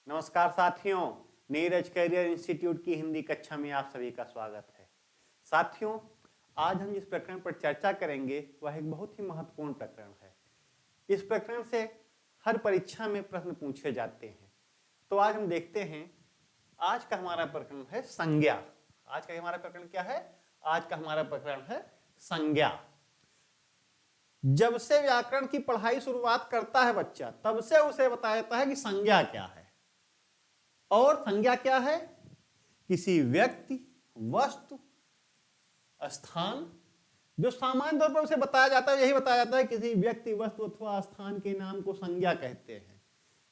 नमस्कार साथियों, Neeraj career institute की हिंदी कक्षा में आप सभी का स्वागत है। साथियों, आज हम जिस प्रकरण पर चर्चा करेंगे वह एक बहुत ही महत्वपूर्ण प्रकरण है। इस प्रकरण से हर परीक्षा में प्रश्न पूछे जाते हैं। तो आज हम देखते हैं, आज का हमारा प्रकरण है संज्ञा। आज का हमारा प्रकरण क्या है? आज का हमारा प्रकरण है संज्ञा। जब से व्याकरण की पढ़ाई शुरुआत करता है बच्चा, तब से उसे बताया जाता है कि संज्ञा क्या है। और संज्ञा क्या है? किसी व्यक्ति, वस्तु, स्थान, जो सामान्य तौर पर उसे बताया जाता है, यही बताया जाता है किसी व्यक्ति, वस्तु अथवा स्थान के नाम को संज्ञा कहते हैं।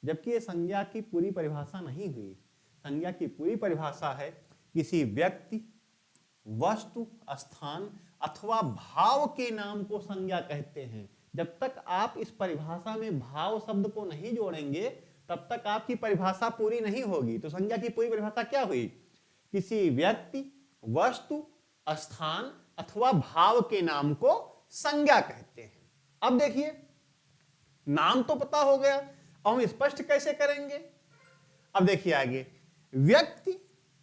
जबकि ये संज्ञा की पूरी परिभाषा नहीं हुई। संज्ञा की पूरी परिभाषा है किसी व्यक्ति, वस्तु, स्थान अथवा भाव के नाम को संज्ञा कहते हैं। जब तक आप इस परिभाषा में भाव शब्द को नहीं जोड़ेंगे तब तक आपकी परिभाषा पूरी नहीं होगी। तो संज्ञा की पूरी परिभाषा क्या हुई? किसी व्यक्ति, वस्तु, स्थान अथवा भाव के नाम को संज्ञा कहते हैं। अब देखिए, नाम तो पता हो गया, अब हम स्पष्ट कैसे करेंगे? अब देखिए आगे, व्यक्ति,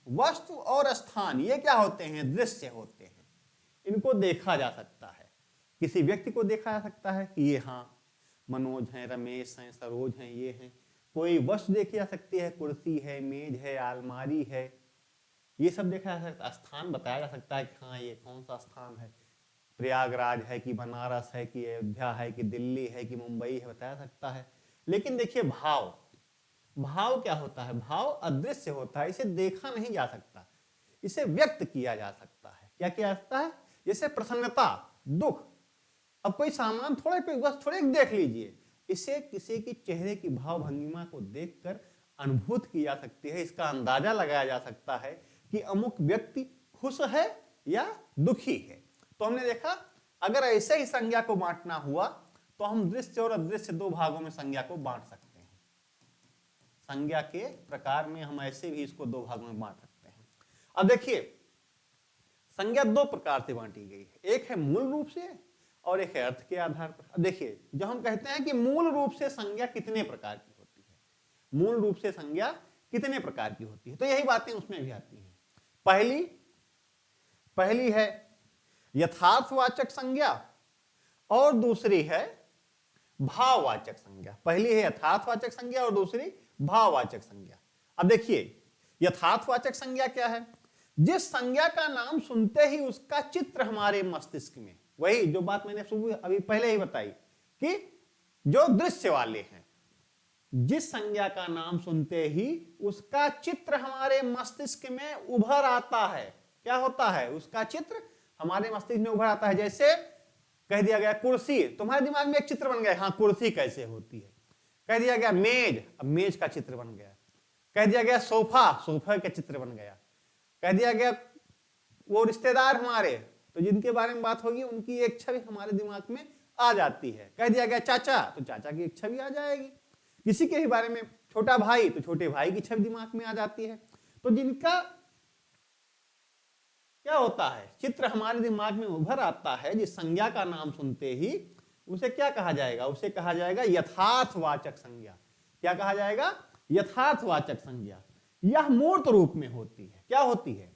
वस्तु और स्थान ये क्या होते हैं? दृश्य होते हैं। इनको देखा जा सकता है। किसी व्यक्ति को देखा जा सकता है कि ये हाँ मनोज हैं, रमेश हैं, सरोज हैं, ये हैं। कोई वस्तु देखी जा सकती है, कुर्सी है, मेज है, अलमारी है, ये सब देखा जा सकता है। स्थान बताया जा सकता है कि हाँ ये कौन सा स्थान है, प्रयागराज है कि बनारस है कि अयोध्या है कि दिल्ली है कि मुंबई है, बताया सकता है। लेकिन देखिए भाव, भाव क्या होता है? भाव अदृश्य होता है, इसे देखा नहीं जा सकता, इसे व्यक्त किया जा सकता है। क्या किया जा सकता है? जैसे प्रसन्नता, दुख। अब कोई सामान थोड़े देख लीजिए, इसे किसी की चेहरे की भाव भंगिमा को देखकर अनुभूति की जा सकती है। इसका अंदाजा लगाया जा सकता है कि अमुक व्यक्ति खुश है या दुखी है। तो हमने देखा, अगर ऐसे ही संज्ञा को बांटना हुआ तो हम दृश्य और अदृश्य दो भागों में संज्ञा को बांट सकते हैं। संज्ञा के प्रकार में हम ऐसे भी इसको दो भागों में बांट सकते हैं। अब देखिए, संज्ञा दो प्रकार से बांटी गई है, एक है मूल रूप से और एक है अर्थ के आधार पर। अब देखिए, जब हम कहते हैं कि मूल रूप से संज्ञा कितने प्रकार की होती है, मूल रूप से संज्ञा कितने प्रकार की होती है, तो यही बातें उसमें भी आती हैं। पहली है यथार्थवाचक संज्ञा और दूसरी है भाववाचक संज्ञा। पहली है यथार्थवाचक संज्ञा और दूसरी भाववाचक संज्ञा। अब देखिए, यथार्थवाचक संज्ञा क्या है? जिस संज्ञा का नाम सुनते ही उसका चित्र हमारे मस्तिष्क में, वही जो बात मैंने अभी पहले ही बताई कि जो दृश्य वाले हैं, जिस संज्ञा का नाम सुनते ही उसका चित्र हमारे मस्तिष्क में उभर आता है। क्या होता है? उसका चित्र हमारे मस्तिष्क में उभर आता है। जैसे कह दिया गया कुर्सी, तुम्हारे दिमाग में एक चित्र बन गया, हाँ कुर्सी कैसे होती है। कह दिया गया मेज, अब मेज का चित्र बन गया। कह दिया गया सोफा, सोफा का चित्र बन गया। कह दिया गया वो रिश्तेदार हमारे, तो जिनके बारे में बात होगी उनकी एक छवि हमारे दिमाग में आ जाती है। कह दिया गया चाचा, तो चाचा की एक छवि आ जाएगी। किसी के ही बारे में छोटा भाई, तो छोटे भाई की छवि दिमाग में आ जाती है। तो जिनका क्या होता है, चित्र हमारे दिमाग में उभर आता है, जिस संज्ञा का नाम सुनते ही उसे क्या कहा जाएगा? उसे कहा जाएगा यथार्थवाचक संज्ञा। क्या कहा जाएगा? यथार्थवाचक संज्ञा। यह मूर्त रूप में होती है। क्या होती है?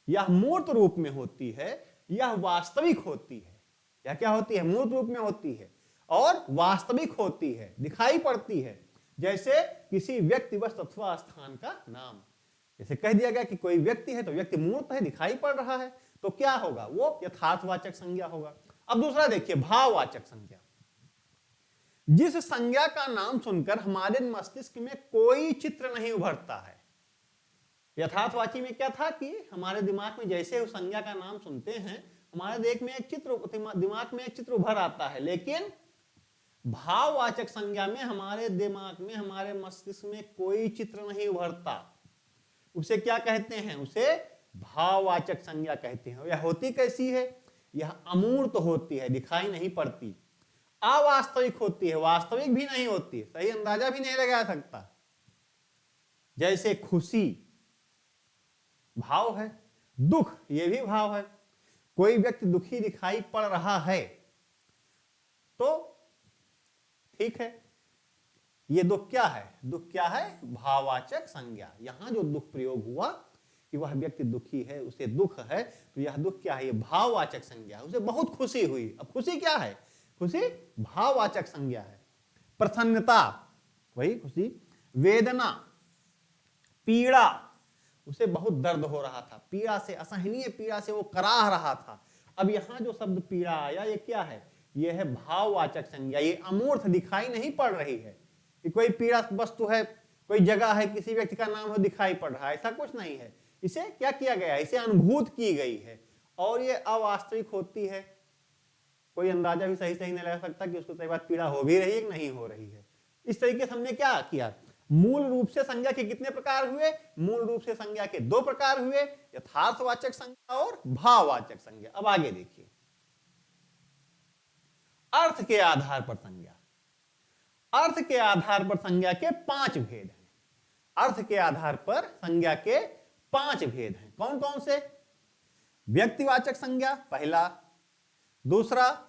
यह मूर्त रूप में होती है, यह वास्तविक होती है। यह क्या होती है? मूर्त रूप में होती है और वास्तविक होती है, दिखाई पड़ती है। जैसे किसी व्यक्ति, वस्तु अथवा स्थान का नाम। जैसे कह दिया गया कि कोई व्यक्ति है, तो व्यक्ति मूर्त है, दिखाई पड़ रहा है, तो क्या होगा? वो यथार्थवाचक संज्ञा होगा। अब दूसरा देखिए, भाववाचक संज्ञा। जिस संज्ञा का नाम सुनकर हमारे मस्तिष्क में कोई चित्र नहीं उभरता है। यथार्थवाची में क्या था कि हमारे दिमाग में जैसे उस संज्ञा का नाम सुनते हैं, हमारे दिमाग में एक चित्र उभर आता है। लेकिन भाववाचक संज्ञा में हमारे दिमाग में, हमारे मस्तिष्क में कोई चित्र नहीं उभरता। उसे क्या कहते हैं? उसे भाववाचक संज्ञा कहते हैं। यह होती कैसी है? यह अमूर्त होती है, दिखाई नहीं पड़ती। अवास्तविक होती है, वास्तविक भी नहीं होती, सही अंदाजा भी नहीं लगा सकता। जैसे खुशी भाव है, दुख ये भी भाव है। कोई व्यक्ति दुखी दिखाई पड़ रहा है तो ठीक है, ये दुख क्या है? दुख क्या है? भाववाचक संज्ञा। यहां जो दुख प्रयोग हुआ कि वह व्यक्ति दुखी है, उसे दुख है, तो यह दुख क्या है? ये भाववाचक संज्ञा। उसे बहुत खुशी हुई। अब खुशी क्या है? खुशी भाववाचक संज्ञा है। प्रसन्नता, वही खुशी। वेदना, पीड़ा, उसे बहुत दर्द हो रहा था, पीड़ा से, असहनीय पीड़ा से वो कराह रहा था। अब यहां जो शब्द पीड़ा आया, ये क्या है? ये है भाववाचक संज्ञा। ये अमूर्त दिखाई नहीं पड़ रही है कि कोई पीड़ा वस्तु है, कोई जगह है, किसी व्यक्ति का नाम हो दिखाई पड़ रहा है, ऐसा कुछ नहीं है। इसे क्या किया गया है? इसे अनुभूत की गई है और ये अवास्तविक होती है। कोई अंदाजा भी सही नहीं लगा सकता कि उसको सही बात पीड़ा हो भी रही है कि नहीं हो रही है। इस तरीके से हमने क्या किया? मूल रूप से संज्ञा के कितने प्रकार हुए? मूल रूप से संज्ञा के दो प्रकार हुए, यथार्थवाचक संज्ञा और भाववाचक संज्ञा। अब आगे देखिए, अर्थ के आधार पर संज्ञा। अर्थ के आधार पर संज्ञा के 5 भेद हैं। अर्थ के आधार पर संज्ञा के 5 भेद हैं। कौन कौन से? व्यक्तिवाचक संज्ञा पहला, दूसरा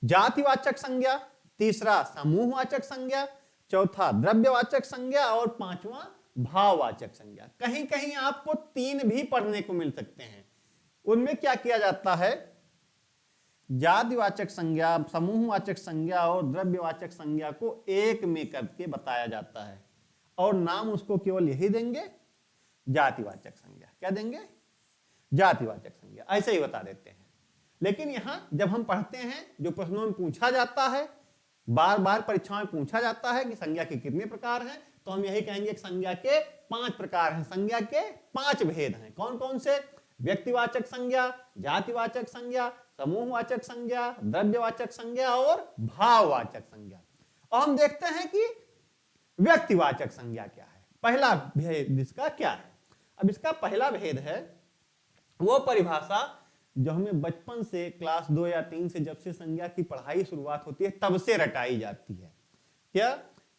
जातिवाचक संज्ञा, तीसरा समूहवाचक संज्ञा, चौथा द्रव्यवाचक संज्ञा और पांचवा भाववाचक संज्ञा। कहीं कहीं आपको 3 भी पढ़ने को मिल सकते हैं। उनमें क्या किया जाता है? जातिवाचक संज्ञा, समूहवाचक संज्ञा और द्रव्यवाचक संज्ञा को एक में करके बताया जाता है और नाम उसको केवल यही देंगे, जातिवाचक संज्ञा। क्या देंगे? जातिवाचक संज्ञा, ऐसे ही बता देते हैं। लेकिन यहां जब हम पढ़ते हैं, जो प्रश्नों में पूछा जाता है, बार बार परीक्षाओं में पूछा जाता है कि संज्ञा के कितने प्रकार हैं, तो हम यही कहेंगे कि संज्ञा के 5 प्रकार हैं, संज्ञा के 5 भेद हैं। कौन कौन से? व्यक्तिवाचक संज्ञा, जातिवाचक संज्ञा, समूहवाचक संज्ञा, द्रव्यवाचक संज्ञा और भाववाचक संज्ञा। और हम देखते हैं कि व्यक्तिवाचक संज्ञा क्या है। पहला भेद इसका क्या है? अब इसका पहला भेद है वो परिभाषा जो हमें बचपन से क्लास 2 या 3 से, जब से संज्ञा की पढ़ाई शुरुआत होती है, तब से रटाई जाती है। क्या?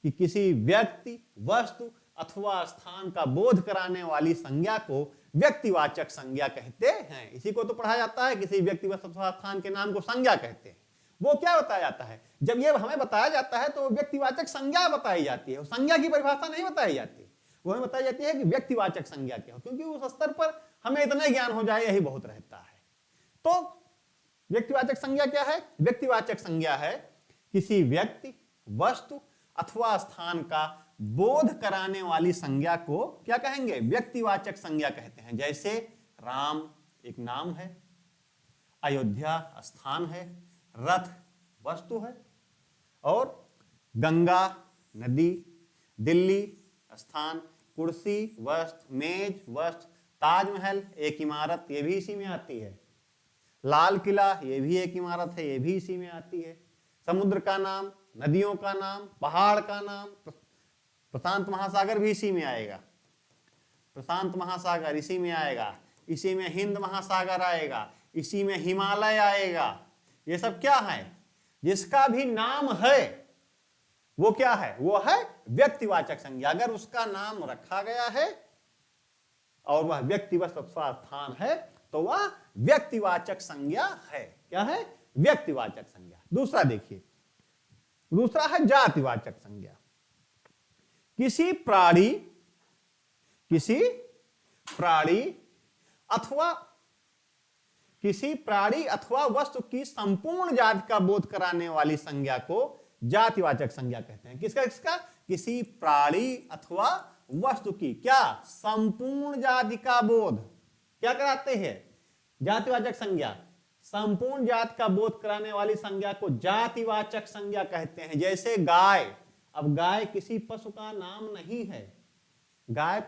कि किसी व्यक्ति, वस्तु अथवा स्थान का बोध कराने वाली संज्ञा को व्यक्तिवाचक संज्ञा कहते हैं। इसी को तो पढ़ा जाता है, किसी व्यक्ति, वस्तु अथवा स्थान के नाम को संज्ञा कहते हैं। वो क्या बताया जाता है? जब ये हमें बताया जाता है तो व्यक्तिवाचक संज्ञा बताई जाती है, संज्ञा की परिभाषा नहीं बताई जाती। वो हमें बताई जाती है कि व्यक्तिवाचक संज्ञा क्या हो, क्योंकि उस स्तर पर हमें इतना ज्ञान हो जाए, यही बहुत रहता है। तो व्यक्तिवाचक संज्ञा क्या है? व्यक्तिवाचक संज्ञा है किसी व्यक्ति, वस्तु अथवा स्थान का बोध कराने वाली संज्ञा को क्या कहेंगे? व्यक्तिवाचक संज्ञा कहते हैं। जैसे राम एक नाम है, अयोध्या स्थान है, रथ वस्तु है, और गंगा नदी, दिल्ली स्थान, कुर्सी वस्तु, मेज वस्तु, ताजमहल एक इमारत, ये भी इसी में आती है। लाल किला ये भी एक इमारत है, ये भी इसी में आती है। समुद्र का नाम, नदियों का नाम, पहाड़ का नाम, प्रशांत महासागर भी इसी में आएगा। प्रशांत महासागर इसी में आएगा, इसी में हिंद महासागर आएगा, इसी में हिमालय आएगा। ये सब क्या है? जिसका भी नाम है वो क्या है? वो है व्यक्तिवाचक संज्ञा। अगर उसका नाम रखा गया है और वह व्यक्ति वस्तु अथवा स्थान है तो वह व्यक्तिवाचक संज्ञा है। क्या है? व्यक्तिवाचक संज्ञा। दूसरा देखिए, दूसरा है जातिवाचक संज्ञा। किसी प्राणी अथवा वस्तु की संपूर्ण जाति का बोध कराने वाली संज्ञा को जातिवाचक संज्ञा कहते हैं। किसका? किसी प्राणी अथवा वस्तु की क्या? संपूर्ण जाति का बोध क्या कराते हैं? जातिवाचक संज्ञा। संपूर्ण जाति का बोध कराने वाली संज्ञा को जातिवाचक संज्ञा कहते हैं। जैसे गाय। अब गाय किसी पशु का नाम नहीं है, गाय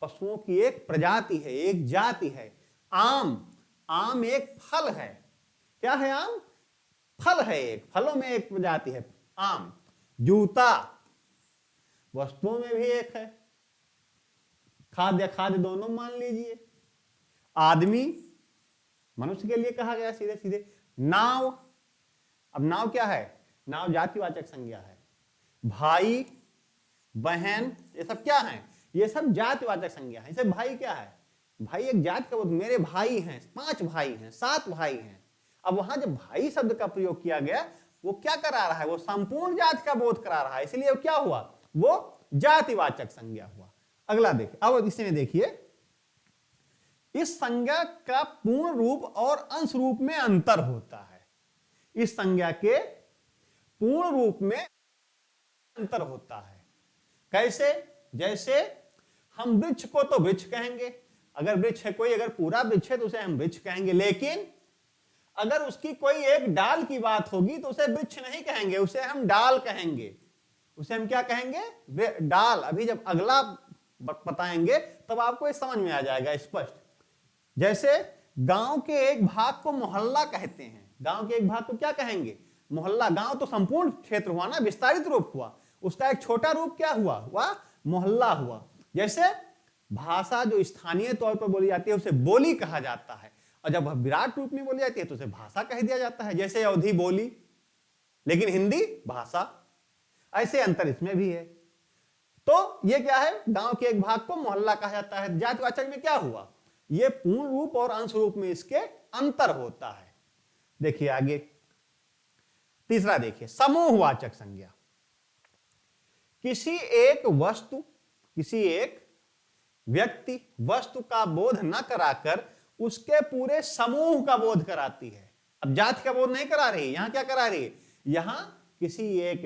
पशुओं की एक प्रजाति है, एक जाति है। आम एक फल है। क्या है? आम फल है, एक फलों में एक प्रजाति है आम। जूता वस्तुओं में भी एक है, खाद्य दोनों मान लीजिए। आदमी मनुष्य के लिए कहा गया सीधे सीधे। नाव, अब नाव क्या है? नाव जातिवाचक संज्ञा है। भाई बहन ये सब क्या है? ये सब जातिवाचक संज्ञा है। इसे भाई क्या है? भाई एक जाति का बोध। मेरे भाई हैं, 5 भाई हैं, 7 भाई हैं। अब वहां जब भाई शब्द का प्रयोग किया गया वो क्या करा रहा है, वो संपूर्ण जाति का बोध करा रहा है, इसलिए वो क्या हुआ, वो जातिवाचक संज्ञा हुआ। अगला देखिए, अब इसमें देखिए इस संज्ञा का पूर्ण रूप और अंश रूप में अंतर होता है। इस संज्ञा के पूर्ण रूप में अंतर होता है। कैसे? जैसे हम वृक्ष को तो वृक्ष कहेंगे, अगर वृक्ष है कोई, अगर पूरा वृक्ष है तो उसे हम वृक्ष कहेंगे, लेकिन अगर उसकी कोई एक डाल की बात होगी तो उसे वृक्ष नहीं कहेंगे, उसे हम डाल कहेंगे। उसे हम क्या कहेंगे? डाल। अभी जब अगला बताएंगे तब आपको ये समझ में आ जाएगा स्पष्ट। जैसे गांव के एक भाग को मोहल्ला कहते हैं, गांव के एक भाग को क्या कहेंगे? मोहल्ला। गांव तो संपूर्ण क्षेत्र हुआ ना, विस्तारित रूप हुआ, उसका एक छोटा रूप क्या हुआ? वह मोहल्ला हुआ। जैसे भाषा जो स्थानीय तौर पर बोली जाती है उसे बोली कहा जाता है, और जब वह विराट रूप में बोली जाती है तो उसे भाषा कह दिया जाता है। जैसे अवधी बोली, लेकिन हिंदी भाषा। ऐसे अंतर इसमें भी है। तो ये क्या है? गांव के एक भाग को मोहल्ला कहा जाता है। जातिवाचक में क्या हुआ? ये पूर्ण रूप और अंश रूप में इसके अंतर होता है। देखिए आगे तीसरा देखिए, समूहवाचक संज्ञा। किसी एक वस्तु, किसी एक व्यक्ति वस्तु का बोध न कराकर उसके पूरे समूह का बोध कराती है। अब जाति का बोध नहीं करा रही, यहां क्या करा रही है? यहां किसी एक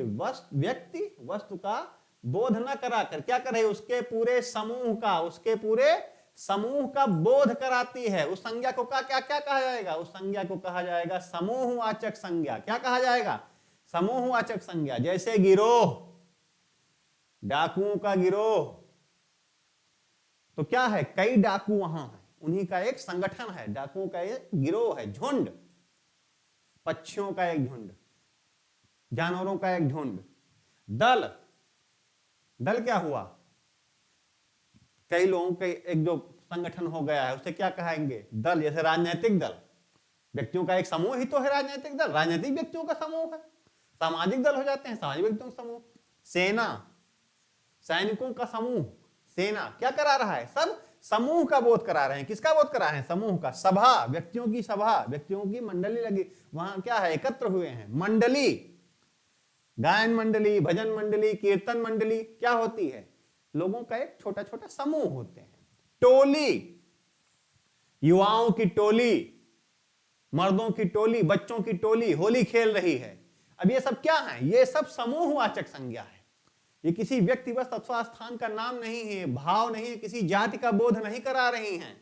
व्यक्ति वस्तु का बोध न कराकर क्या कर रही है? उसके पूरे समूह का, उसके पूरे समूह का बोध कराती है। उस संज्ञा को क्या क्या क्या कहा जाएगा? उस संज्ञा को कहा जाएगा समूहवाचक संज्ञा। क्या कहा जाएगा? समूहवाचक संज्ञा। जैसे गिरोह, डाकुओं का गिरोह, तो क्या है? कई डाकू वहां है, उन्हीं का एक संगठन है, डाकुओं का एक गिरोह है, झुंड, पक्षियों का एक झुंड, जानवरों का एक झुंड। दल, दल क्या हुआ? कई लोगों के एक जो संगठन हो गया है उसे क्या कहेंगे? दल। जैसे राजनीतिक दल, व्यक्तियों का एक समूह ही तो है राजनीतिक दल, राजनीतिक व्यक्तियों का समूह है। सामाजिक दल हो जाते हैं सामाजिक व्यक्तियों का समूह। सेना, सैनिकों का समूह, सेना क्या करा रहा है? सब समूह का बोध करा रहे हैं। किसका बोध करा रहे हैं? समूह का। सभा, व्यक्तियों की सभा, व्यक्तियों की मंडली लगी, वहां क्या है? एकत्र हुए हैं। मंडली, गायन मंडली, भजन मंडली, कीर्तन मंडली क्या होती है? लोगों का एक छोटा छोटा समूह होते हैं। टोली, युवाओं की टोली, मर्दों की टोली, बच्चों की टोली होली खेल रही है। अब ये सब क्या है? ये सब समूहवाचक संज्ञा है। ये किसी व्यक्तिवत अथवा स्थान का नाम नहीं है, भाव नहीं है, किसी जाति का बोध नहीं करा रही हैं।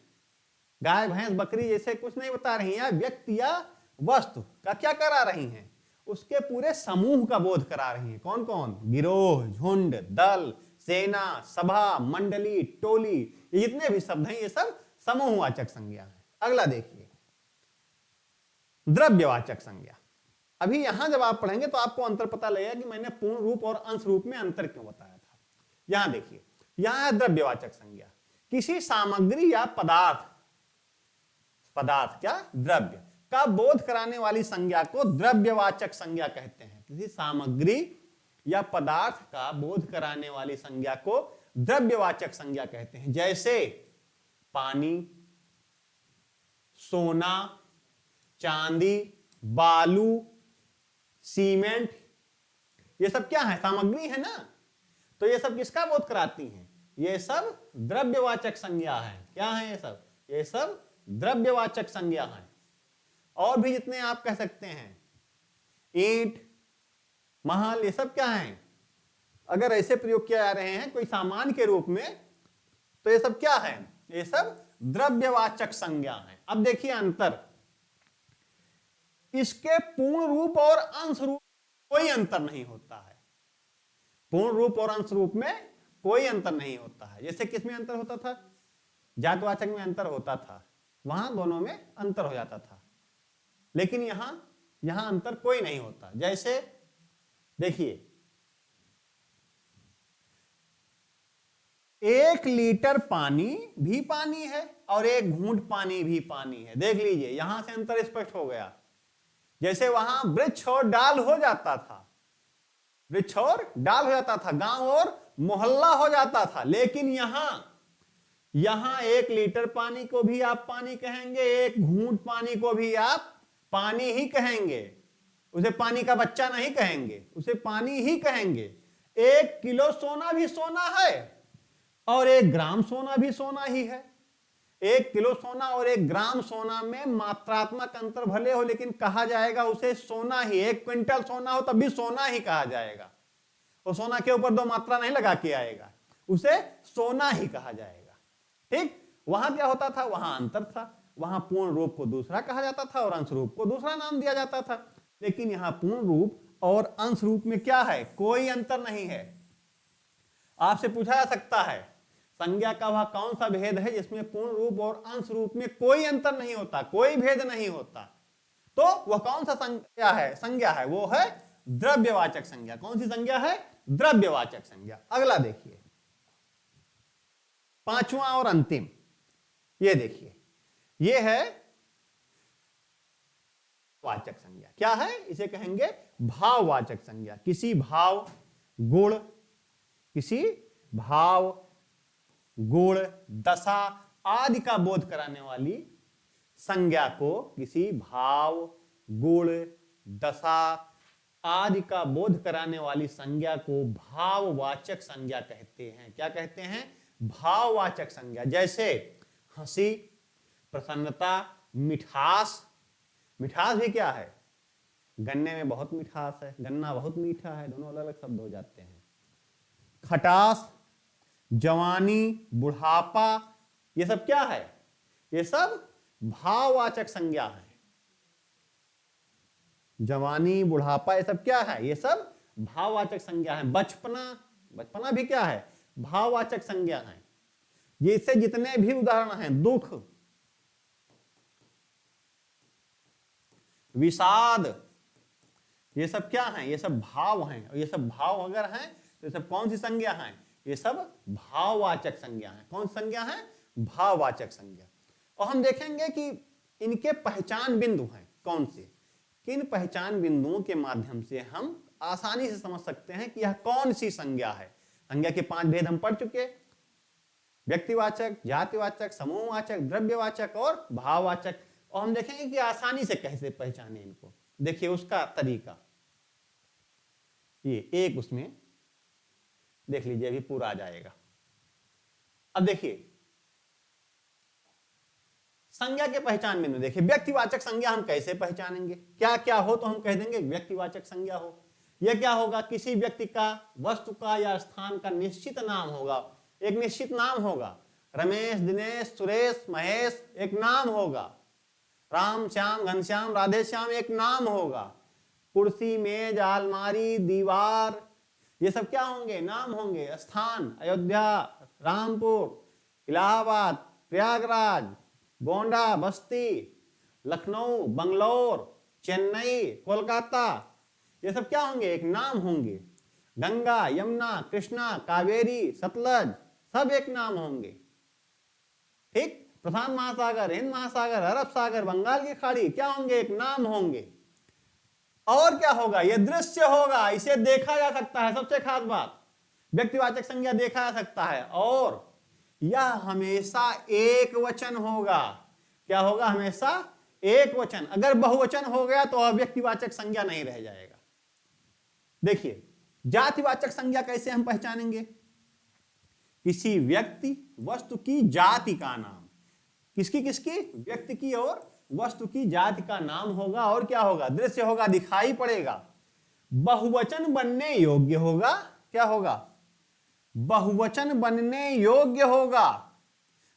गाय भैंस बकरी जैसे कुछ नहीं बता रही हैं। व्यक्ति या वस्तु का क्या करा रही हैं? उसके पूरे समूह का बोध करा रही हैं। कौन कौन? गिरोह, झुंड, दल, सेना, सभा, मंडली, टोली, ये जितने भी शब्द हैं ये सब समूहवाचक संज्ञा है। अगला देखिए, द्रव्यवाचक संज्ञा। अभी यहां जब आप पढ़ेंगे तो आपको अंतर पता लगेगा कि मैंने पूर्ण रूप और अंश रूप में अंतर क्यों बताया था। यहां देखिए, यहां है द्रव्यवाचक संज्ञा। किसी सामग्री या पदार्थ, पदार्थ क्या? द्रव्य का बोध कराने वाली संज्ञा को द्रव्यवाचक संज्ञा कहते हैं। किसी सामग्री या पदार्थ का बोध कराने वाली संज्ञा को द्रव्यवाचक संज्ञा कहते हैं। जैसे पानी, सोना, चांदी, बालू, सीमेंट, ये सब क्या है? सामग्री है ना। तो ये सब किसका बोध कराती हैं? ये सब द्रव्यवाचक संज्ञा है। क्या है ये सब? ये सब द्रव्यवाचक संज्ञा है। और भी जितने आप कह सकते हैं, ईंट, महल, ये सब क्या है? अगर ऐसे प्रयोग किए जा रहे हैं कोई सामान के रूप में तो ये सब क्या है? ये सब द्रव्यवाचक संज्ञा है। अब देखिए अंतर, इसके पूर्ण रूप और अंश रूप कोई अंतर नहीं होता है। पूर्ण रूप और अंश रूप में कोई अंतर नहीं होता है। जैसे किसमें अंतर होता था? जातवाचक में अंतर होता था, वहां दोनों में अंतर हो जाता था, लेकिन यहां अंतर कोई नहीं होता। जैसे देखिए, 1 लीटर पानी भी पानी है और 1 घूंट पानी भी पानी है। देख लीजिए, यहां से अंतर स्पष्ट हो गया। जैसे वहां वृक्ष और डाल हो जाता था, वृक्ष और डाल हो जाता था, गांव और मोहल्ला हो जाता था, लेकिन यहां 1 लीटर पानी को भी आप पानी कहेंगे, 1 घूंट पानी को भी आप पानी ही कहेंगे। उसे पानी का बच्चा नहीं कहेंगे, उसे पानी ही कहेंगे। 1 किलो सोना भी सोना है और 1 ग्राम सोना भी सोना ही है। 1 किलो सोना और 1 ग्राम सोना में मात्रात्मक अंतर भले हो, लेकिन कहा जाएगा उसे सोना ही। 1 क्विंटल सोना हो तब भी सोना ही कहा जाएगा। और सोना के ऊपर 2 मात्रा नहीं लगा के आएगा, उसे सोना ही कहा जाएगा। ठीक, वहां क्या होता था, वहां अंतर था। वहां पूर्ण रूप को दूसरा कहा जाता था और अंश रूप को दूसरा नाम दिया जाता था। लेकिन यहां पूर्ण रूप और अंश रूप में क्या है, कोई अंतर नहीं है। आपसे पूछा जा सकता है संज्ञा का वह कौन सा भेद है जिसमें पूर्ण रूप और अंश रूप में कोई अंतर नहीं होता, कोई भेद नहीं होता, तो वह कौन सा संज्ञा है? संज्ञा है वो है द्रव्यवाचक संज्ञा। कौन सी संज्ञा है? द्रव्यवाचक संज्ञा। अगला देखिए, पांचवा और अंतिम, ये देखिए, ये है वाचक संज्ञा। क्या है? इसे कहेंगे भाववाचक संज्ञा। किसी भाव, गुण, किसी भाव, गुण, दशा आदि का बोध कराने वाली संज्ञा को, किसी भाव, गुण, दशा आदि का बोध कराने वाली संज्ञा को भाववाचक संज्ञा कहते हैं। क्या कहते हैं? भाववाचक संज्ञा। जैसे हंसी, प्रसन्नता, मिठास। मिठास भी क्या है? गन्ने में बहुत मिठास है, गन्ना बहुत मीठा है, दोनों अलग अलग शब्द हो जाते हैं। खटास, जवानी, बुढ़ापा, ये सब क्या है? ये सब भाववाचक संज्ञा है। जवानी, बुढ़ापा, ये सब क्या है? ये सब भाववाचक संज्ञा है। बचपना, बचपना भी क्या है? भाववाचक संज्ञा है। ये इससे जितने भी उदाहरण हैं, दुख, विषाद, ये सब क्या हैं? ये सब भाव हैं। और ये सब भाव अगर हैं तो ये सब कौन सी संज्ञा हैं? ये सब भाववाचक संज्ञा हैं। कौन सी संज्ञा है? भाववाचक संज्ञा। और हम देखेंगे कि इनके पहचान बिंदु हैं कौन से, किन पहचान बिंदुओं के माध्यम से हम आसानी से समझ सकते हैं कि यह कौन सी संज्ञा है। संज्ञा के 5 भेद हम पढ़ चुके, व्यक्तिवाचक, जातिवाचक, समूहवाचक, द्रव्यवाचक और भाववाचक। और हम देखेंगे कि आसानी से कैसे पहचाने इनको। देखिए उसका तरीका, ये एक उसमें देख लीजिए, अभी पूरा आ जाएगा। अब देखिए संज्ञा के पहचान बिंदु। देखिए व्यक्तिवाचक संज्ञा हम कैसे पहचानेंगे? क्या क्या हो तो हम कह देंगे व्यक्तिवाचक संज्ञा हो। यह क्या होगा? किसी व्यक्ति का, वस्तु का या स्थान का निश्चित नाम होगा। एक निश्चित नाम होगा। रमेश, दिनेश, सुरेश, महेश एक नाम होगा। राम, श्याम, घनश्याम, राधेश्याम एक नाम होगा। कुर्सी, मेज, अलमारी, दीवार, ये सब क्या होंगे? नाम होंगे। स्थान अयोध्या, रामपुर, इलाहाबाद, प्रयागराज, गोंडा, बस्ती, लखनऊ, बंगलौर, चेन्नई, कोलकाता, ये सब क्या होंगे? एक नाम होंगे। गंगा, यमुना, कृष्णा, कावेरी, सतलज, सब एक नाम होंगे। ठीक, प्रशांत महासागर, हिंद महासागर, अरब सागर, बंगाल की खाड़ी, क्या होंगे? एक नाम होंगे। और क्या होगा? यह दृश्य होगा, इसे देखा जा सकता है। सबसे खास बात, व्यक्तिवाचक संज्ञा देखा जा सकता है। और यह हमेशा एक वचन होगा। क्या होगा? हमेशा एक वचन। अगर बहुवचन हो गया तो अव्यक्तिवाचक संज्ञा नहीं रह जाएगा। देखिए जातिवाचक संज्ञा कैसे हम पहचानेंगे? किसी व्यक्ति, वस्तु की जाति का नाम। किसकी किसकी? व्यक्ति की और वस्तु की जाति का नाम होगा। और क्या होगा? दृश्य होगा, दिखाई पड़ेगा। बहुवचन बनने योग्य होगा। क्या होगा? बहुवचन बनने योग्य होगा।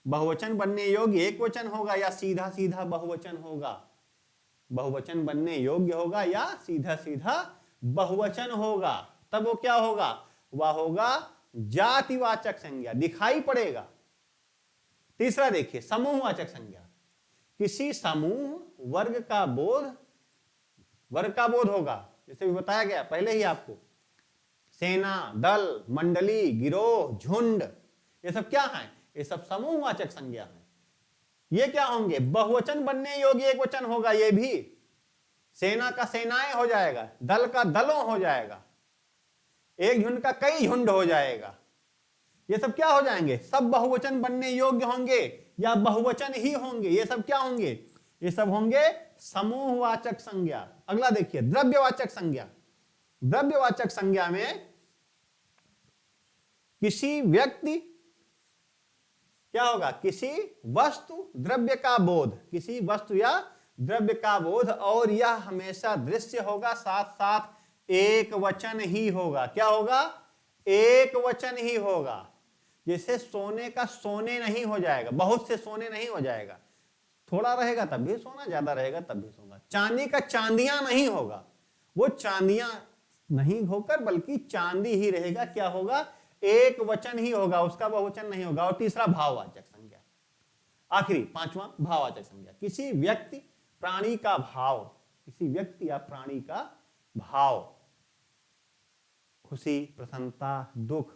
बहुवचन बनने योग्य एक वचन होगा या सीधा सीधा बहुवचन होगा। बहुवचन बनने योग्य होगा या सीधा सीधा बहुवचन होगा। तब वो क्या होगा? वह होगा जातिवाचक संज्ञा, दिखाई पड़ेगा। तीसरा देखिए समूहवाचक संज्ञा। किसी समूह, वर्ग का बोध होगा। जैसे भी बताया गया पहले ही आपको, सेना, दल, मंडली, गिरोह, झुंड, ये सब क्या है? ये सब समूहवाचक संज्ञा है। ये क्या होंगे? बहुवचन बनने योग्य एक वचन होगा। ये भी सेना का सेनाएं हो जाएगा, दल का दलों हो जाएगा, एक झुंड का कई झुंड हो जाएगा। ये सब क्या हो जाएंगे? सब बहुवचन बनने योग्य होंगे या बहुवचन ही होंगे। ये सब क्या होंगे? ये सब होंगे समूहवाचक संज्ञा। अगला देखिए द्रव्यवाचक संज्ञा। द्रव्यवाचक संज्ञा में किसी व्यक्ति क्या होगा, किसी वस्तु द्रव्य का बोध, किसी वस्तु या द्रव्य का बोध, और यह हमेशा दृश्य होगा, साथ साथ एक वचन ही होगा। क्या होगा, एक वचन ही होगा। जैसे सोने का सोने नहीं हो जाएगा, बहुत से सोने नहीं हो जाएगा, थोड़ा रहेगा तब भी सोना, ज्यादा रहेगा तब भी सोना। चांदी का चांदियां नहीं होगा, वो चांदियां नहीं होकर बल्कि चांदी ही रहेगा। क्या होगा, एक वचन ही होगा, उसका बहुवचन नहीं होगा। और तीसरा भाववाचक संज्ञा, आखिरी पांचवा भाववाचक संज्ञा। किसी व्यक्ति प्राणी का भाव, किसी व्यक्ति या प्राणी का भाव, खुशी, प्रसन्नता, दुख,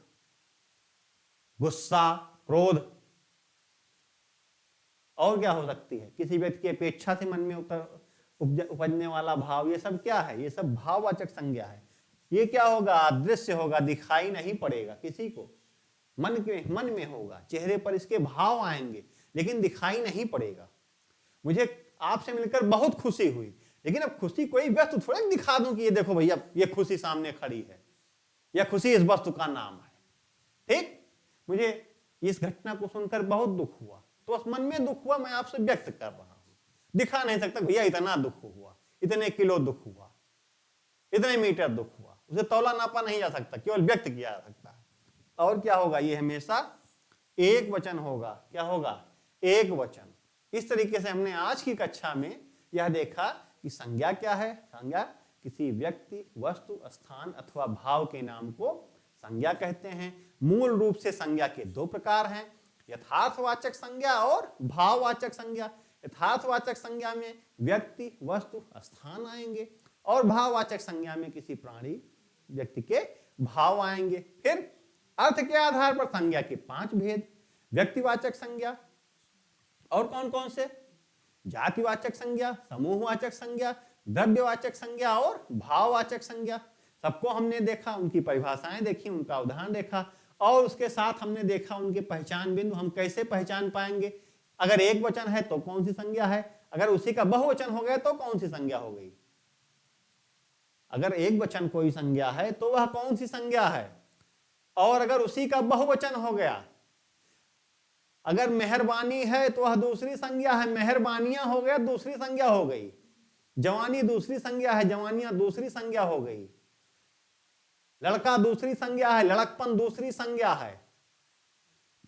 गुस्सा, क्रोध, और क्या हो सकती है, किसी व्यक्ति की अपेक्षा से मन में उपजने वाला भाव, ये सब क्या है, ये सब भाववाचक संज्ञा है। ये क्या होगा, अदृश्य होगा, दिखाई नहीं पड़ेगा किसी को, मन में होगा, चेहरे पर इसके भाव आएंगे लेकिन दिखाई नहीं पड़ेगा। मुझे आपसे मिलकर बहुत खुशी हुई, लेकिन अब खुशी कोई वस्तु थोड़ा दिखा दूं कि ये देखो भैया ये खुशी सामने खड़ी है, या खुशी इस वस्तु का नाम है। ठीक, मुझे इस घटना को सुनकर बहुत दुख हुआ, तो उस मन में दुख हुआ, मैं आपसे व्यक्त कर रहा हूं, दिखा नहीं सकता भैया इतना दुख हुआ, इतने किलो दुख हुआ, इतने मीटर दुख हुआ, उसे तौला नापा नहीं जा सकता, केवल व्यक्त किया जा सकता है। और क्या होगा, ये हमेशा एक वचन होगा। क्या होगा, एक वचन। इस तरीके से हमने आज की कक्षा में यह देखा कि संज्ञा क्या है। संज्ञा किसी व्यक्ति, वस्तु, स्थान अथवा भाव के नाम को संज्ञा कहते हैं। मूल रूप से संज्ञा के दो प्रकार हैं, यथार्थवाचक संज्ञा और भाववाचक संज्ञा। यथार्थवाचक संज्ञा में व्यक्ति, वस्तु, स्थान आएंगे, और भाववाचक संज्ञा में किसी प्राणी, व्यक्ति के भाव आएंगे। फिर अर्थ के आधार पर संज्ञा के 5 भेद, व्यक्तिवाचक संज्ञा, और कौन कौन से, जातिवाचक संज्ञा, समूहवाचक संज्ञा, द्रव्यवाचक संज्ञा और भाववाचक संज्ञा। सबको हमने देखा, उनकी परिभाषाएं देखी, उनका उदाहरण देखा, और उसके साथ हमने देखा उनके पहचान बिंदु। हम कैसे पहचान पाएंगे, अगर एक वचन है तो कौन सी संज्ञा है, अगर उसी का बहुवचन हो गया तो कौन सी संज्ञा हो गई। अगर एक वचन कोई संज्ञा है तो वह कौन सी संज्ञा है, और अगर उसी का बहुवचन हो गया, अगर मेहरबानी है तो वह दूसरी संज्ञा है, मेहरबानियां हो गया दूसरी संज्ञा हो गई। जवानी दूसरी संज्ञा है, जवानियां दूसरी संज्ञा हो गई। लड़का दूसरी संज्ञा है, लड़कपन दूसरी संज्ञा है।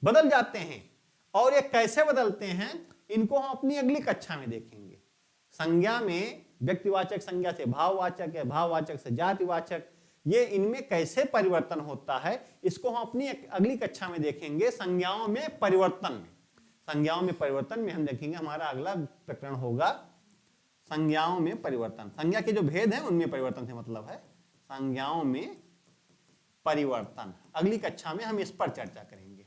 बदल जाते हैं, और ये कैसे बदलते हैं इनको हम अपनी अगली कक्षा में देखेंगे। संज्ञा में व्यक्तिवाचक संज्ञा से भाववाचक है, भाववाचक से जातिवाचक, ये इनमें कैसे परिवर्तन होता है इसको हम अपनी अगली कक्षा में देखेंगे। संज्ञाओं में परिवर्तन में, संज्ञाओं में परिवर्तन में हम देखेंगे, हमारा अगला प्रकरण होगा संज्ञाओं में परिवर्तन। संज्ञा के जो भेद हैं उनमें परिवर्तन से मतलब है संज्ञाओं में परिवर्तन। अगली कक्षा में हम इस पर चर्चा करेंगे।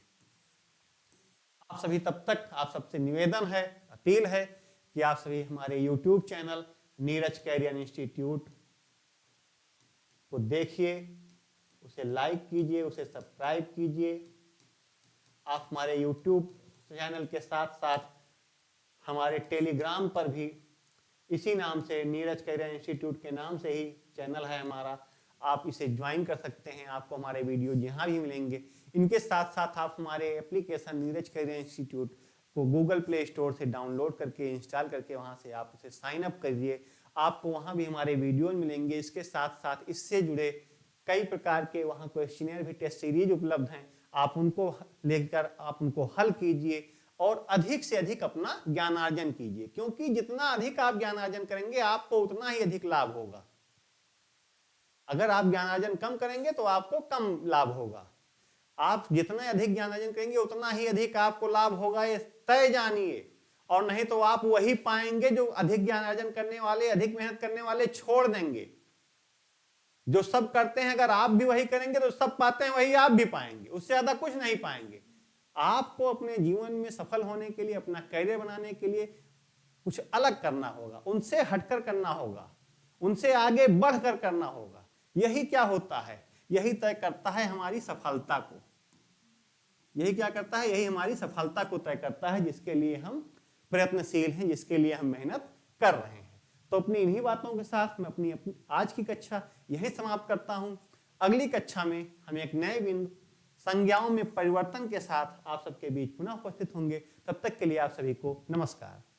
आप सभी तब तक, आप सबसे निवेदन है, अपील है कि आप सभी हमारे YouTube channel Neeraj career institute को देखिए, उसे लाइक कीजिए, उसे सब्सक्राइब कीजिए। आप हमारे YouTube चैनल के साथ साथ हमारे टेलीग्राम पर भी इसी नाम से, नीरज कैरियर इंस्टीट्यूट के नाम से ही चैनल है हमारा, आप इसे ज्वाइन कर सकते हैं। आपको हमारे वीडियो जहां भी मिलेंगे। इनके साथ साथ आप हमारे एप्लीकेशन नीरज कैरियर इंस्टीट्यूट को गूगल प्ले स्टोर से डाउनलोड करके, इंस्टॉल करके वहां से आप उसे साइन अप करिए। आपको वहां भी हमारे वीडियो मिलेंगे। इसके साथ साथ इससे जुड़े कई प्रकार के वहां क्वेश्चनियर भी, टेस्ट सीरीज उपलब्ध हैं। आप उनको लेकर आप उनको हल कीजिए और अधिक से अधिक अपना ज्ञानार्जन कीजिए, क्योंकि जितना अधिक आप ज्ञानार्जन करेंगे आपको उतना ही अधिक लाभ होगा। अगर आप ज्ञानार्जन कम करेंगे तो आपको कम लाभ होगा। आप जितना अधिक ज्ञानार्जन करेंगे उतना ही अधिक आपको लाभ होगा, ये तय जानिए। और नहीं तो आप वही पाएंगे जो अधिक ज्ञानार्जन करने वाले, अधिक मेहनत करने वाले छोड़ देंगे। जो सब करते हैं अगर आप भी वही करेंगे तो सब पाते हैं वही आप भी पाएंगे, उससे ज्यादा कुछ नहीं पाएंगे। आपको अपने जीवन में सफल होने के लिए, अपना करियर बनाने के लिए कुछ अलग करना होगा, उनसे हटकर करना होगा, उनसे आगे बढ़कर करना होगा। यही क्या होता है, यही तय करता है हमारी सफलता को। यही क्या करता है, यही हमारी सफलता को तय करता है, जिसके लिए हम प्रयत्नशील हैं, जिसके लिए हम मेहनत कर रहे हैं। तो अपनी इन्हीं बातों के साथ मैं अपनी आज की कक्षा यही समाप्त करता हूं। अगली कक्षा में हम एक नए बिंदु संज्ञाओं में परिवर्तन के साथ आप सबके बीच पुनः उपस्थित होंगे। तब तक के लिए आप सभी को नमस्कार।